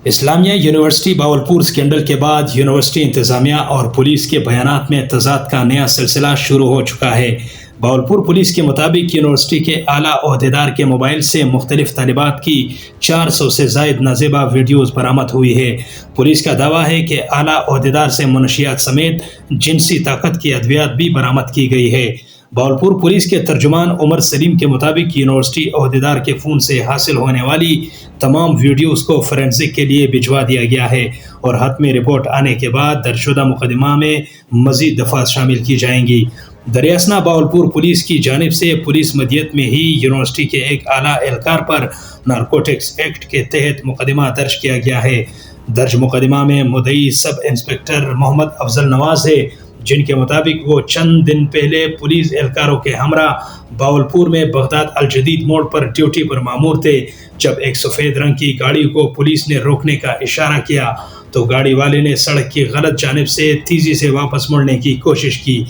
اسلامیہ university Bahawalpur scandal کے بعد university انتظامیہ اور پولیس کے بیانات میں تضاد کا نیا سلسلہ شروع ہو چکا ہے۔ باولپور پولیس کے مطابق یونیورسٹی کے اعلیٰ عہدیدار کے موبائل سے مختلف طالبات کی 400 سے زائد نازیبا ویڈیوز برآمد ہوئی ہے۔ پولیس کا دعویٰ ہے کہ اعلیٰ عہدیدار سے منشیات سمیت جنسی طاقت کی ادویات بھی برآمد کی گئی ہے۔ باولپور پولیس کے ترجمان عمر سلیم کے مطابق یونیورسٹی عہدیدار کے فون سے حاصل ہونے والی تمام ویڈیوز کو فورینسک کے لیے بھجوا دیا گیا ہے اور حتمی رپورٹ آنے کے بعد درج شدہ مقدمہ میں مزید دفعات شامل کی جائیں گی۔ دریاسنا باولپور پولیس کی جانب سے پولیس مدیت میں ہی یونیورسٹی کے ایک اعلیٰ اہلکار پر نارکوٹکس ایکٹ کے تحت مقدمہ درج کیا گیا ہے۔ درج مقدمہ میں مدعی سب انسپکٹر محمد افضل نواز ہے، جن کے مطابق وہ چند دن پہلے پولیس اہلکاروں کے ہمراہ باولپور میں بغداد الجدید موڑ پر ڈیوٹی پر مامور تھے۔ جب ایک سفید رنگ کی گاڑی کو پولیس نے روکنے کا اشارہ کیا تو گاڑی والے نے سڑک کی غلط جانب سے تیزی سے واپس مڑنے کی کوشش کی۔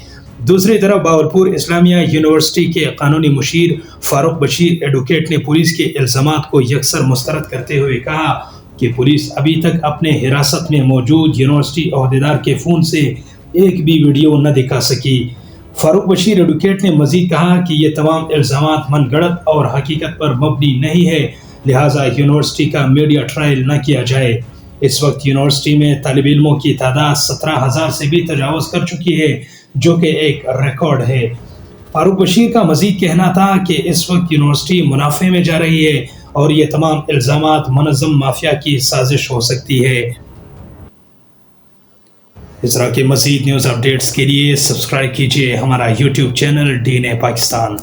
دوسری طرف باولپور اسلامیہ یونیورسٹی کے قانونی مشیر فاروق بشیر ایڈوکیٹ نے پولیس کے الزامات کو یکسر مسترد کرتے ہوئے کہا کہ پولیس ابھی تک اپنے حراست میں موجود یونیورسٹی عہدیدار کے فون سے ایک بھی ویڈیو نہ دکھا سکی۔ فاروق بشیر ایڈوکیٹ نے مزید کہا کہ یہ تمام الزامات من گھڑت اور حقیقت پر مبنی نہیں ہے، لہٰذا یونیورسٹی کا میڈیا ٹرائل نہ کیا جائے۔ اس وقت یونیورسٹی میں طالب علموں کی تعداد 17,000 سے بھی تجاوز کر چکی ہے، جو کہ ایک ریکارڈ ہے۔ فاروق بشیر کا مزید کہنا تھا کہ اس وقت یونیورسٹی منافع میں جا رہی ہے اور یہ تمام الزامات منظم مافیا کی سازش ہو سکتی ہے۔ اس طرح کے مزید نیوز اپڈیٹس کے لیے سبسکرائب کیجیے ہمارا یوٹیوب چینل ڈی این اے پاکستان۔